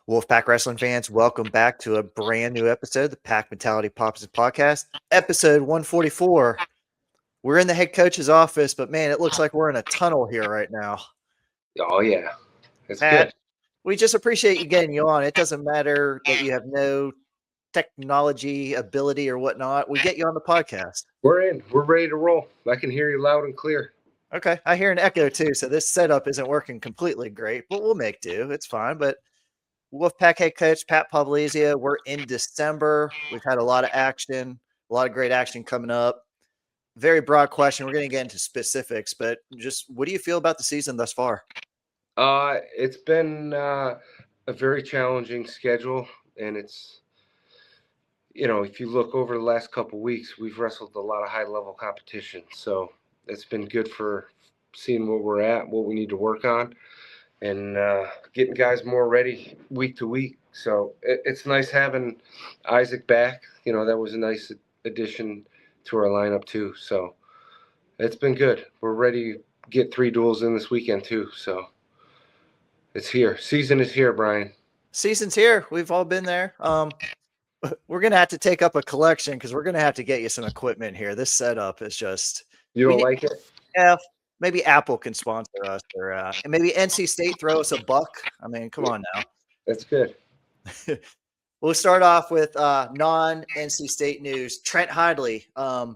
Wolfpack wrestling fans, welcome back to a brand new episode of the Pack Mentality Pops podcast, episode 144. We're in the head coach's office, but man, it looks like we're in a tunnel here right now. Oh, yeah. It's Pat, good. we just appreciate you getting you on. It doesn't matter that you have no technology ability or whatnot. We get you on the podcast. We're in. We're ready to roll. I can hear you loud and clear. Okay. I hear an echo too, so this setup isn't working completely great, but we'll make do. It's fine. But Wolfpack head coach Pat Popolizio. We're in December. We've had a lot of action, a lot of great action coming up. Very broad question. We're going to get into specifics, but just what do you feel about the season thus far? It's been a very challenging schedule, and it's, if you look over the last couple of weeks, we've wrestled a lot of high-level competition. So it's been good for seeing where we're at, what we need to work on, and getting guys more ready week to week. So it's nice having Isaac back. That was a nice addition to our lineup too. So it's been good. We're ready to get 3 duels in this weekend too. So it's here. Season is here, Brian. Season's here. We've all been there. We're going to have to take up a collection because we're going to have to get you some equipment here. This setup is just... You don't like it? Yeah. Maybe Apple can sponsor us, or and maybe NC State throw us a buck. I mean, come on now. That's good. We'll start off with non-NC State news. Trent Hidley.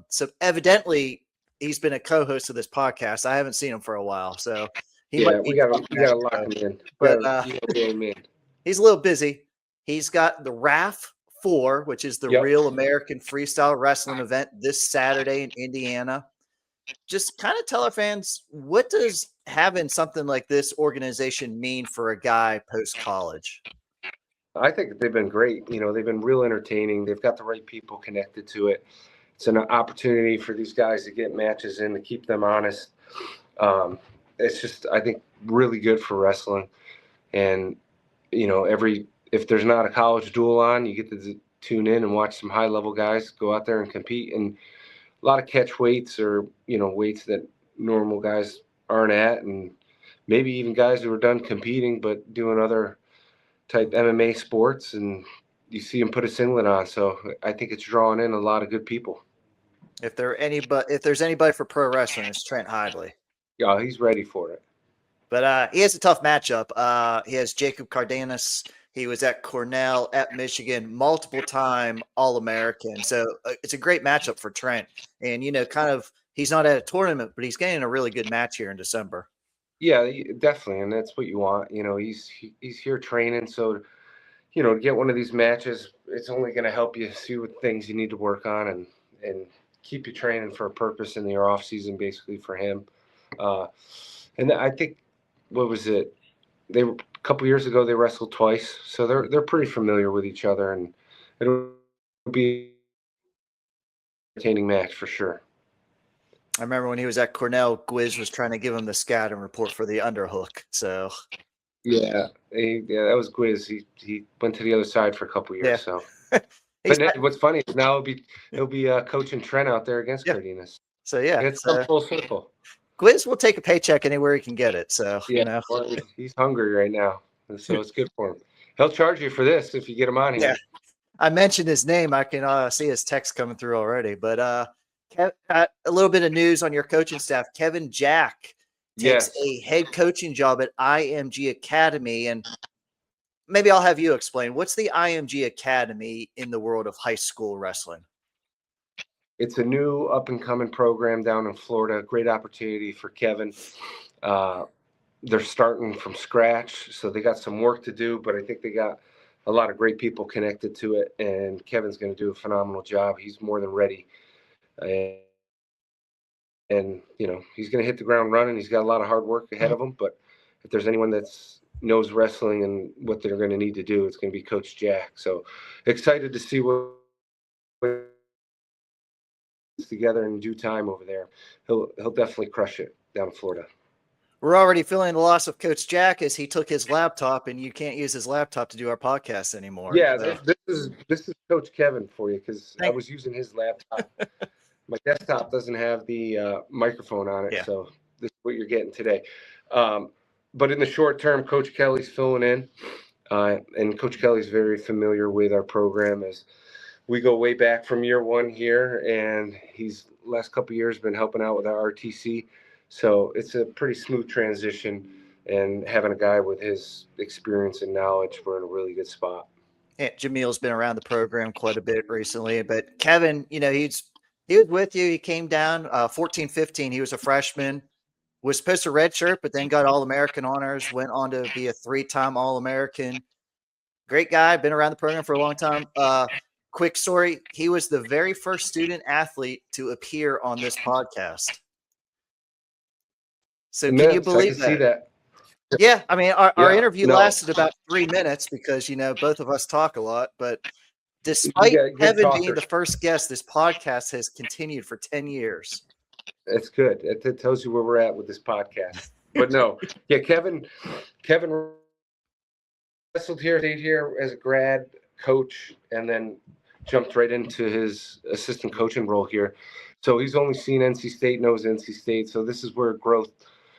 So evidently, he's been a co-host of this podcast. I haven't seen him for a while, so we got to lock him in. But he's a little busy. He's got the RAF 4, which is the Real American Freestyle Wrestling event this Saturday in Indiana. Just kind of tell our fans, what does having something like this organization mean for a guy post-college? I think they've been great. They've been real entertaining. They've got the right people connected to it. It's an opportunity for these guys to get matches in, to keep them honest. It's just, I think, really good for wrestling. And, if there's not a college duel on, you get to tune in and watch some high-level guys go out there and compete. And a lot of catch weights, or weights that normal guys aren't at, and maybe even guys who are done competing but doing other type MMA sports, and you see them put a singlet on. So I think it's drawing in a lot of good people. If there's anybody for pro wrestling, it's Trent Hidley. Yeah, he's ready for it. But he has a tough matchup. He has Jacob Cardenas. He was at Cornell, at Michigan, multiple-time All-American. So it's a great matchup for Trent. And, he's not at a tournament, but he's getting a really good match here in December. Yeah, definitely, and that's what you want. He's here training, so, to get one of these matches, it's only going to help you see what things you need to work on and keep you training for a purpose in your off-season, basically, for him. And I think, what was it? A couple years ago, they wrestled twice, so they're pretty familiar with each other, and it'll be an entertaining match for sure. I remember when he was at Cornell, Gwiz was trying to give him the scouting report for the underhook. So yeah, that was Gwiz. He went to the other side for a couple years. Yeah. So, but what's funny is now he'll be coaching Trent out there against Cardenas. So yeah, it's full circle. Gwiz will take a paycheck anywhere he can get it. So well, he's hungry right now, so it's good for him. He'll charge you for this if you get him on here. Yeah. I mentioned his name. I can see his text coming through already. But a little bit of news on your coaching staff. Kevin Jack takes a head coaching job at IMG Academy, and maybe I'll have you explain. What's the IMG Academy in the world of high school wrestling? It's a new up-and-coming program down in Florida. Great opportunity for Kevin. They're starting from scratch, so they got some work to do, but I think they got a lot of great people connected to it, and Kevin's going to do a phenomenal job. He's more than ready. And he's going to hit the ground running. He's got a lot of hard work ahead of him, but if there's anyone that knows wrestling and what they're going to need to do, it's going to be Coach Jack. So excited to see what together in due time over there. He'll definitely crush it down in Florida. We're already feeling the loss of Coach Jack as he took his laptop, and you can't use his laptop to do our podcast anymore. Yeah, so. This is Coach Kevin for you, because I was using his laptop. My desktop doesn't have the microphone on it, so this is what you're getting today. But in the short term, Coach Kelly's filling in. And Coach Kelly's very familiar with our program as we go way back from year one here, and he's last couple of years been helping out with our RTC. So it's a pretty smooth transition, and having a guy with his experience and knowledge, we're in a really good spot. Yeah, Jamil's been around the program quite a bit recently, but Kevin, he was with you. He came down 14, 15. He was a freshman, was supposed to redshirt, but then got All-American honors, went on to be a 3-time All-American. Great guy, been around the program for a long time. Quick story, he was the very first student athlete to appear on this podcast. So can you Immense. I believe can see that? that. Yeah, I mean, our Yeah, interview no, lasted about 3 minutes because, both of us talk a lot, but we despite got good Kevin being talkers. the first guest, this podcast has continued for 10 years. It's good. It tells you where we're at with this podcast. But no, yeah, Kevin wrestled here, stayed here as a grad coach, and then jumped right into his assistant coaching role here. So he's only seen NC State, knows NC State. So this is where growth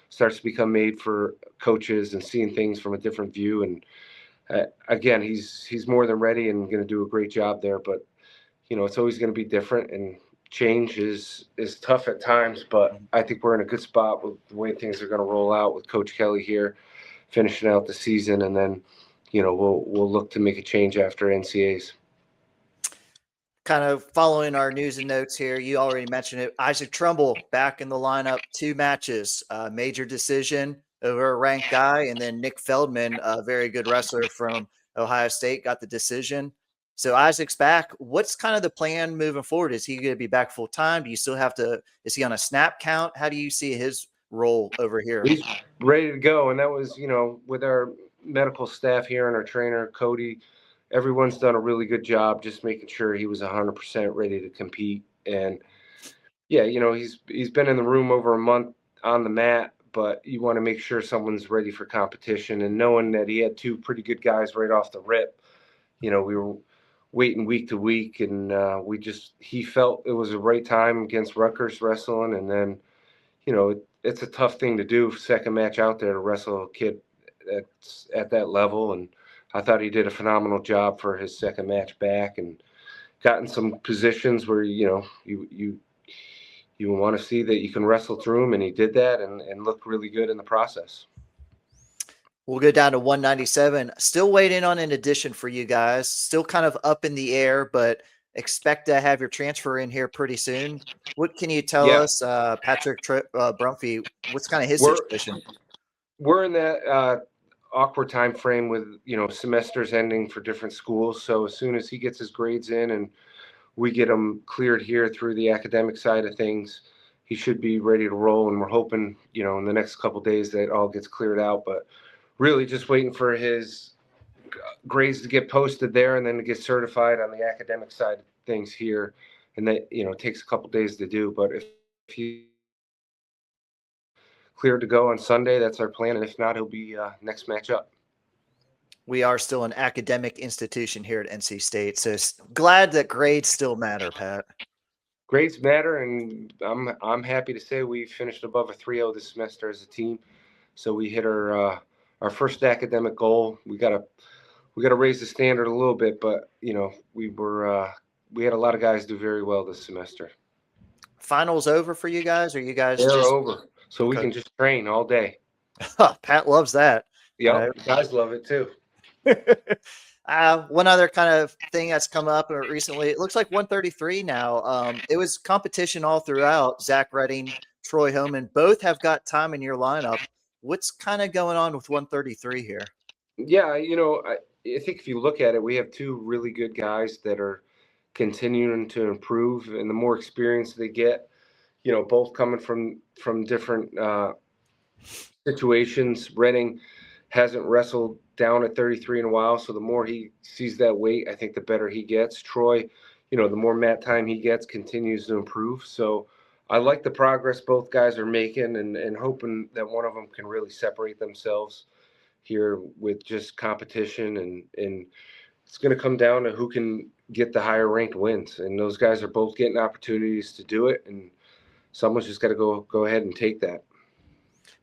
starts to become made for coaches and seeing things from a different view. And again, he's more than ready and going to do a great job there. But it's always going to be different, and change is tough at times. But I think we're in a good spot with the way things are going to roll out with Coach Kelly here, finishing out the season, and then we'll look to make a change after NCAs. Kind of following our news and notes here, you already mentioned it. Isaac Trumbull back in the lineup, 2 matches, major decision over a ranked guy, and then Nick Feldman, a very good wrestler from Ohio State, got the decision. So Isaac's back. What's kind of the plan moving forward? Is he going to be back full time? Do you still have to? Is he on a snap count? How do you see his role over here? He's ready to go, and that was with our medical staff here and our trainer Cody. Everyone's done a really good job just making sure he was 100% ready to compete. And yeah, he's been in the room over a month on the mat, but you want to make sure someone's ready for competition. And knowing that he had 2 pretty good guys right off the rip, we were waiting week to week, and he felt it was the right time against Rutgers wrestling. And then it's a tough thing to do, second match out there, to wrestle a kid that's at that level. And I thought he did a phenomenal job for his second match back, and got in some positions where you want to see that you can wrestle through him, and he did that and looked really good in the process. We'll go down to 197. Still waiting on an addition for you guys. Still kind of up in the air, but expect to have your transfer in here pretty soon. What can you tell us, Patrick Brumfy? What's kind of his situation? We're in that awkward time frame with semesters ending for different schools. So as soon as he gets his grades in and we get him cleared here through the academic side of things, he should be ready to roll. And we're hoping in the next couple of days that all gets cleared out. But really just waiting for his grades to get posted there and then to get certified on the academic side of things here. And that takes a couple of days to do. But if he cleared to go on Sunday, that's our plan, and if not, he'll be next match up. We are still an academic institution here at NC State, so glad that grades still matter, Pat. Grades matter, and I'm happy to say we finished above a 3.0 this semester as a team, so we hit our first academic goal. We got to raise the standard a little bit, but we had a lot of guys do very well this semester. Finals over for you guys, or you guys? They're over. So we can just train all day. Pat loves that. Yeah, guys love it too. One other kind of thing that's come up recently, it looks like 133 now. It was competition all throughout. Zach Redding, Troy Homan, both have got time in your lineup. What's kind of going on with 133 here? Yeah, I think if you look at it, we have 2 really good guys that are continuing to improve, and the more experience they get, both coming from different situations. Redding hasn't wrestled down at 33 in a while, so the more he sees that weight, I think the better he gets. Troy, the more mat time he gets, continues to improve. So I like the progress both guys are making, and hoping that one of them can really separate themselves here with just competition, and it's going to come down to who can get the higher ranked wins. And those guys are both getting opportunities to do it, and someone's just got to go ahead and take that.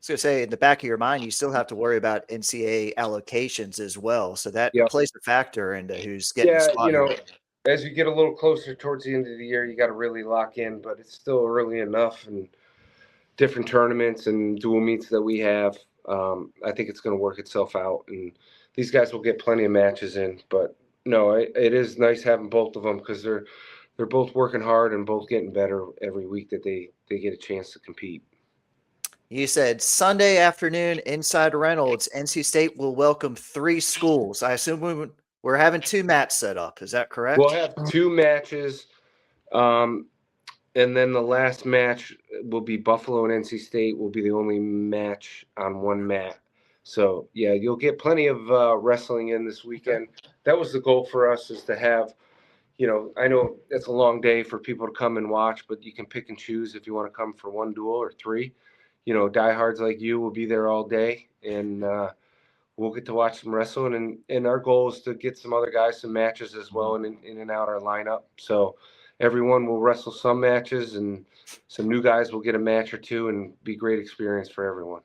was gonna say, in the back of your mind, you still have to worry about NCAA allocations as well, so that Yeah. plays a factor into who's getting a Yeah, spot here. as you get a little closer towards the end of the year, you got to really lock in, but it's still early enough and different tournaments and dual meets that we have. I think it's going to work itself out, and these guys will get plenty of matches in. But no, it is nice having both of them because they're both working hard and both getting better every week that they get a chance to compete. You said Sunday afternoon inside Reynolds, NC State will welcome 3 schools. I assume we're having 2 mats set up. Is that correct? We'll have 2 matches. And then the last match will be Buffalo and NC State will be the only match on one mat. So, yeah, you'll get plenty of wrestling in this weekend. That was the goal for us, is to have, I know it's a long day for people to come and watch, but you can pick and choose if you want to come for 1 duel or 3. Diehards like you will be there all day, and we'll get to watch them wrestle. And our goal is to get some other guys some matches as well in and out our lineup. So everyone will wrestle some matches, and some new guys will get a match or 2, and be great experience for everyone.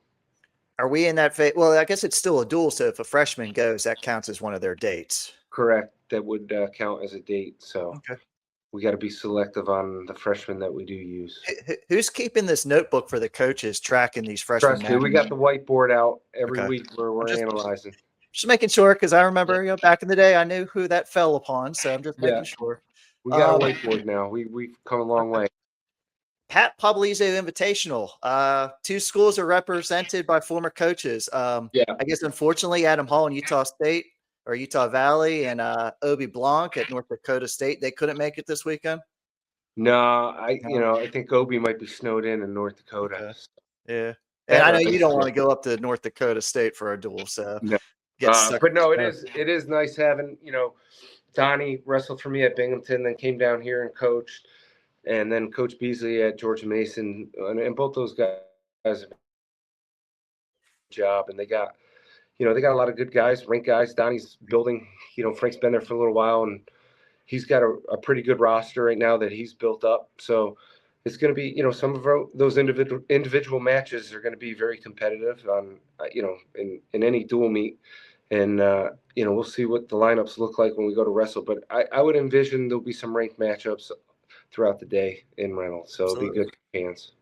Are we in that phase? Well, I guess it's still a duel, so if a freshman goes, that counts as one of their dates. Correct. That would count as a date. So Okay. we got to be selective on the freshmen that we do use. Who's keeping this notebook for the coaches tracking these freshmen? Trust me, we got the whiteboard out every Okay. week where we're analyzing. Just making sure, because I remember, back in the day, I knew who that fell upon, so I'm just making sure. We got a whiteboard now. We've come a long way. Pat Popolizio Invitational. 2 schools are represented by former coaches. I guess, unfortunately, Adam Hall in Utah State or Utah Valley, and Obi Blanc at North Dakota State, they couldn't make it this weekend. No, I think Obi might be snowed in North Dakota. Okay. Yeah, and I know you don't want to go up to North Dakota State for a duel, so no. But no, it is nice having Donnie wrestled for me at Binghamton, then came down here and coached, and then Coach Beasley at George Mason, and both those guys have done a job, and they got a lot of good guys, ranked guys. Donnie's building, Frank's been there for a little while, and he's got a pretty good roster right now that he's built up. So it's going to be, some of those individual matches are going to be very competitive on, in any dual meet. And, we'll see what the lineups look like when we go to wrestle. But I would envision there'll be some ranked matchups throughout the day in Reynolds. So Absolutely. It'll be good chance.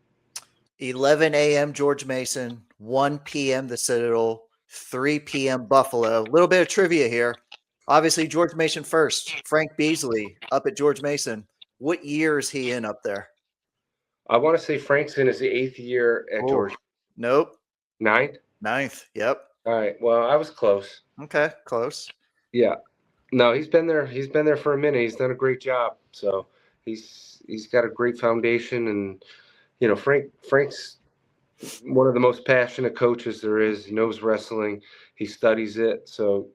11 a.m. George Mason, 1 p.m. the Citadel, 3 p.m. Buffalo. A little bit of trivia here. Obviously, George Mason first. Frank Beasley up at George Mason. What year is he in up there? I want to say Frank's in his 8th year at George. Nope. 9th? 9th, yep. All right. Well, I was close. Okay, close. Yeah. No, he's been there. He's been there for a minute. He's done a great job. So he's got a great foundation, and Frank's one of the most passionate coaches there is. He knows wrestling. He studies it. So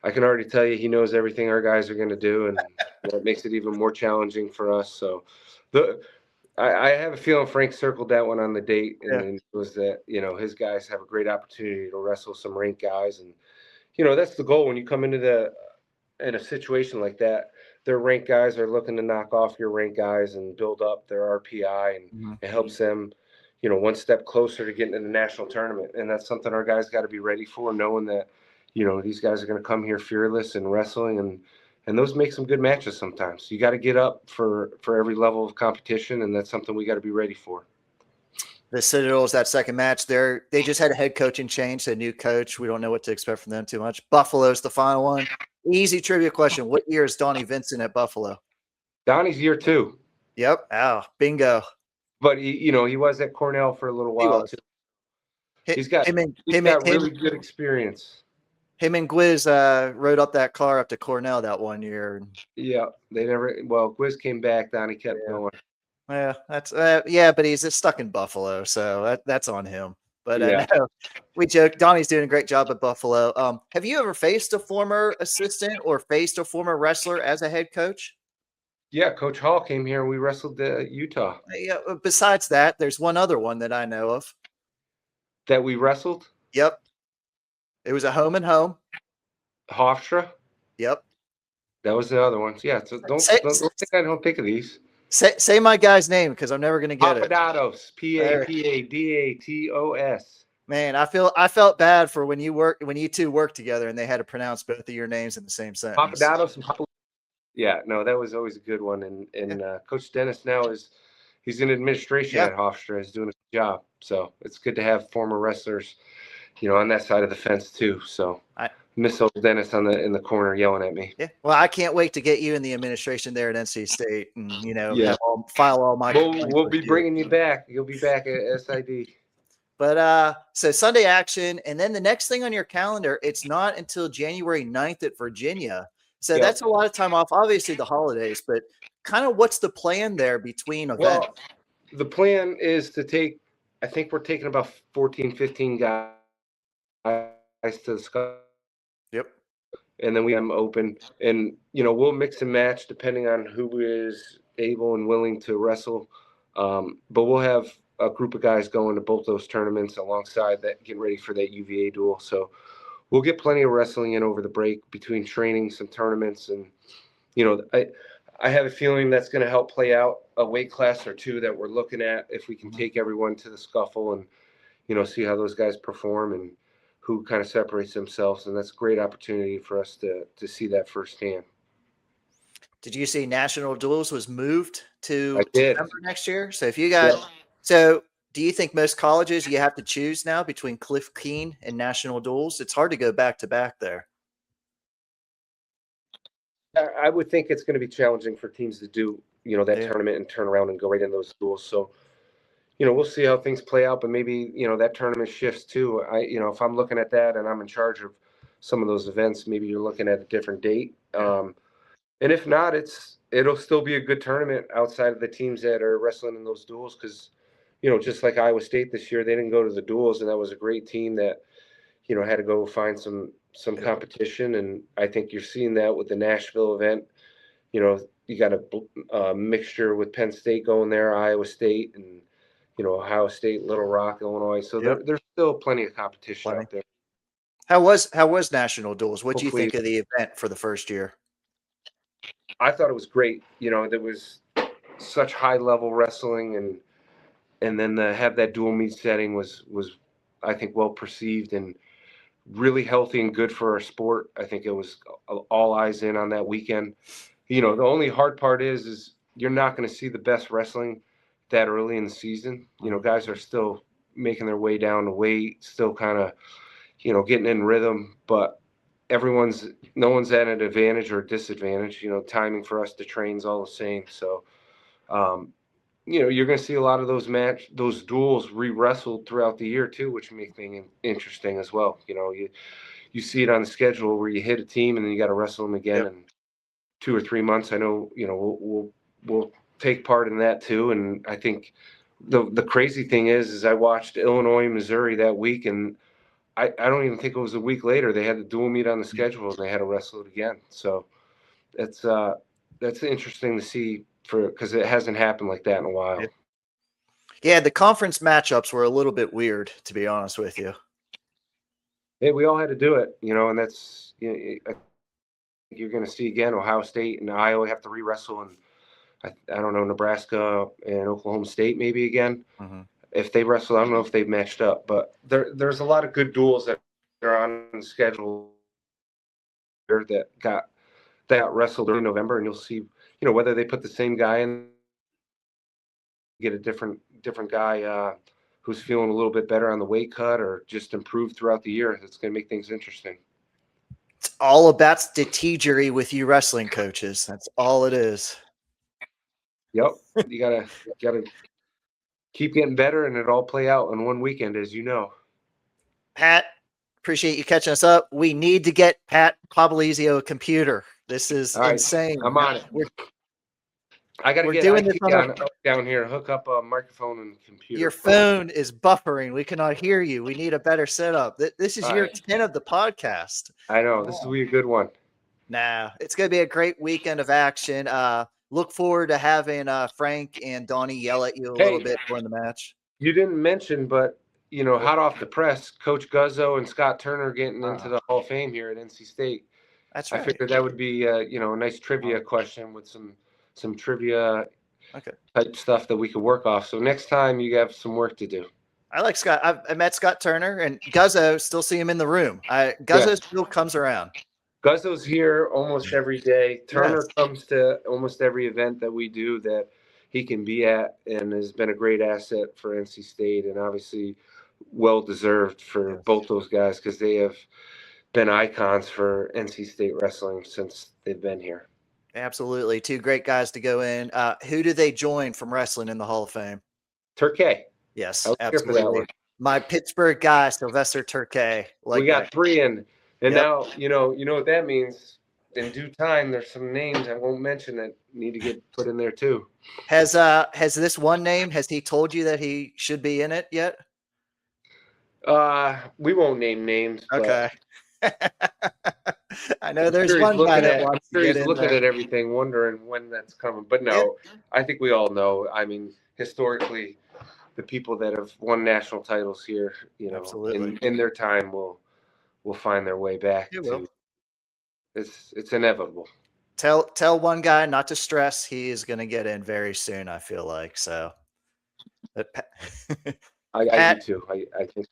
I can already tell you he knows everything our guys are going to do, and that makes it even more challenging for us. So I have a feeling Frank circled that one on the date, and it was that, his guys have a great opportunity to wrestle some ranked guys. And, that's the goal when you come into in a situation like that. Their ranked guys are looking to knock off your ranked guys and build up their RPI, and it helps them, one step closer to getting in the national tournament. And that's something our guys got to be ready for, knowing that, these guys are going to come here fearless and wrestling, and those make some good matches sometimes. You got to get up for every level of competition, and that's something we got to be ready for. The Citadel's that second match. They just had a head coaching change, a new coach. We don't know what to expect from them too much. Buffalo's the final one. Easy trivia question. What year is Donnie Vincent at Buffalo? Donnie's year 2. Yep. Oh, bingo. But he was at Cornell for a little while too. He's got really good experience. Him and Gwiz rode up that car up to Cornell that one year. Yeah, Gwiz came back. Donnie kept going. Yeah, that's but he's stuck in Buffalo, so that's on him. But no, we joke. Donnie's doing a great job at Buffalo. Have you ever faced a former assistant or faced a former wrestler as a head coach? Yeah, Coach Hall came here and we wrestled Utah. Yeah. Besides that, there's one other one that I know of. That we wrestled? Yep. It was a home and home. Hofstra? Yep. That was the other one. Yeah, so don't think I don't think of these. Say my guy's name because I'm never going to get Papadatos. Papadatos. Man, I felt bad for when you two worked together and they had to pronounce both of your names in the same sentence. Papadopoulos and Popolizio. Yeah, no, that was always a good one. And Coach Dennis now he's in administration Yeah. at Hofstra, is doing a good job. So it's good to have former wrestlers, on that side of the fence too. So I miss old Dennis in the corner yelling at me. Yeah. Well, I can't wait to get you in the administration there at NC State and, Yeah, file all my complaints we'll with be you. bringing you back. You'll be back at SID. But so Sunday action, and then the next thing on your calendar, it's not until January 9th at Virginia. So that's a lot of time off, obviously the holidays, but kind of what's the plan there between events? Well, the plan is I think we're taking about 14, 15 guys to the Scuffle. Yep. And then we have them open, and we'll mix and match depending on who is able and willing to wrestle. But we'll have a group of guys going to both those tournaments alongside that, getting ready for that UVA duel. So we'll get plenty of wrestling in over the break between training, some tournaments, and I have a feeling that's going to help play out a weight class or two that we're looking at if we can take everyone to the Scuffle and see how those guys perform and who kind of separates themselves. And that's a great opportunity for us to see that firsthand. Did you see National Duels was moved to I did. September next year? So if you got so do you think most colleges you have to choose now between Cliff Keen and National Duels? It's hard to go back to back there. I would think it's going to be challenging for teams to do, that tournament and turn around and go right in those schools. So, we'll see how things play out, but maybe, that tournament shifts too. If I'm looking at that and I'm in charge of some of those events, maybe you're looking at a different date. And if not, it'll still be a good tournament outside of the teams that are wrestling in those duels. Cause, just like Iowa State this year, they didn't go to the duels, and that was a great team that, had to go find some competition. And I think you're seeing that with the Nashville event. You got a mixture with Penn State going there, Iowa State, and Ohio State, Little Rock, Illinois. So there's still plenty of competition out there. How was National Duels? What do you think of the event for the first year? I thought it was great. There was such high level wrestling, and then to have that dual meet setting was I think well perceived and really healthy and good for our sport. I think it was all eyes in on that weekend. The only hard part is you're not going to see the best wrestling that early in the season. Guys are still making their way down to weight, still kind of, getting in rhythm, but no one's at an advantage or disadvantage. Timing for us to train is all the same. So, you're going to see a lot of those duels re-wrestled throughout the year too, which make things interesting as well. You see it on the schedule where you hit a team and then you got to wrestle them again in 2 or 3 months. I know, we'll take part in that too. And I think the crazy thing is I watched Illinois, Missouri that week, and I don't even think it was a week later they had the dual meet on the schedule and they had to wrestle it again. So that's interesting to see because it hasn't happened like that in a while. Yeah, the conference matchups were a little bit weird, to be honest with you. Hey, we all had to do it, and that's you're going to see again. Ohio State and Iowa have to re-wrestle, and I don't know, Nebraska and Oklahoma State maybe again. Mm-hmm. If they wrestle, I don't know if they've matched up, but there's a lot of good duels that are on the schedule that got wrestled early November, and you'll see, whether they put the same guy in, get a different guy who's feeling a little bit better on the weight cut or just improve throughout the year. It's going to make things interesting. It's all about strategery with you wrestling coaches. That's all it is. Yep. You gotta keep getting better, and it all play out in one weekend, as you know. Pat, appreciate you catching us up. We need to get Pat Popolizio a computer. This is insane. I'm on it. I got to get down here, hook up a microphone and computer. Your phone is buffering. We cannot hear you. We need a better setup. This is year 10 of the podcast. I know. This will be a good one. Nah, it's going to be a great weekend of action. Look forward to having Frank and Donnie yell at you a little bit during the match. You didn't mention, but, hot off the press, Coach Guzzo and Scott Turner getting into the Hall of Fame here at NC State. That's right. I figured that would be, a nice trivia question with some trivia type stuff that we could work off. So next time you have some work to do. I like Scott. I met Scott Turner and Guzzo. Still see him in the room. Guzzo still comes around. Guzzo's here almost every day. Turner Yes. comes to almost every event that we do that he can be at, and has been a great asset for NC State, and obviously well deserved for both those guys because they have been icons for NC State wrestling since they've been here. Absolutely. Two great guys to go in. Who do they join from wrestling in the Hall of Fame? Turkey. Yes, absolutely. My Pittsburgh guy, Sylvester Turkey. We got three in, and now you know what that means. In due time, there's some names I won't mention that need to get put in there too. Has this one name? Has he told you that he should be in it yet? We won't name names. Okay. I know there's sure one guy that wants to get he's in looking there. at everything, wondering when that's coming. But no, I think we all know. I mean, historically, the people that have won national titles here, you know, in their time will find their way back to. It's inevitable. Tell one guy not to stress. He is going to get in very soon. I feel like so. I do too. I think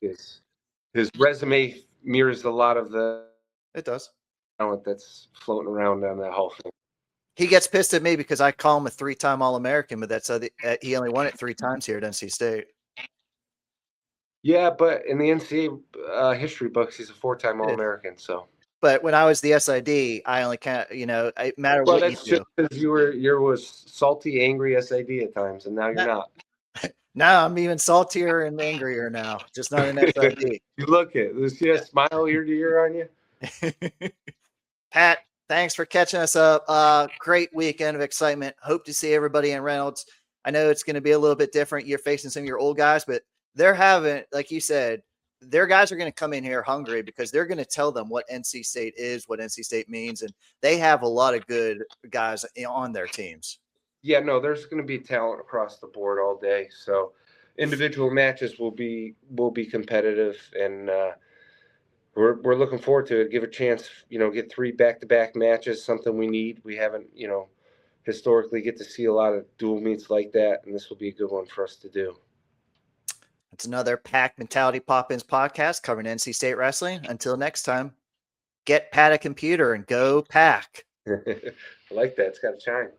his resume mirrors a lot of the. It does. Talent that's floating around on that Hall of Fame. He gets pissed at me because I call him a 3-time All-American, but that's he only won it 3 times here at NC State. Yeah, but in the NCAA history books, he's a 4-time All-American. So. But when I was the SID, I only can't. You know, it matter what you do. Well, that's just because you was salty, angry SID at times, and now you're not. No, I'm even saltier and angrier now. Just not an SID. You look it. There's a smile ear to ear on you. Pat, thanks for catching us up. Great weekend of excitement. Hope to see everybody in Reynolds. I know it's going to be a little bit different. You're facing some of your old guys, but they're having, like you said, their guys are going to come in here hungry because they're going to tell them what NC State is, what NC State means, and they have a lot of good guys on their teams. Yeah, no, there's going to be talent across the board all day. So individual matches will be competitive, and we're looking forward to it. Give a chance, get 3 back-to-back matches, something we need. We haven't, historically get to see a lot of dual meets like that, and this will be a good one for us to do. It's another Pack Mentality Pop-Ins podcast covering NC State wrestling. Until next time, get Pat a computer and go Pack. I like that. It's got to shine.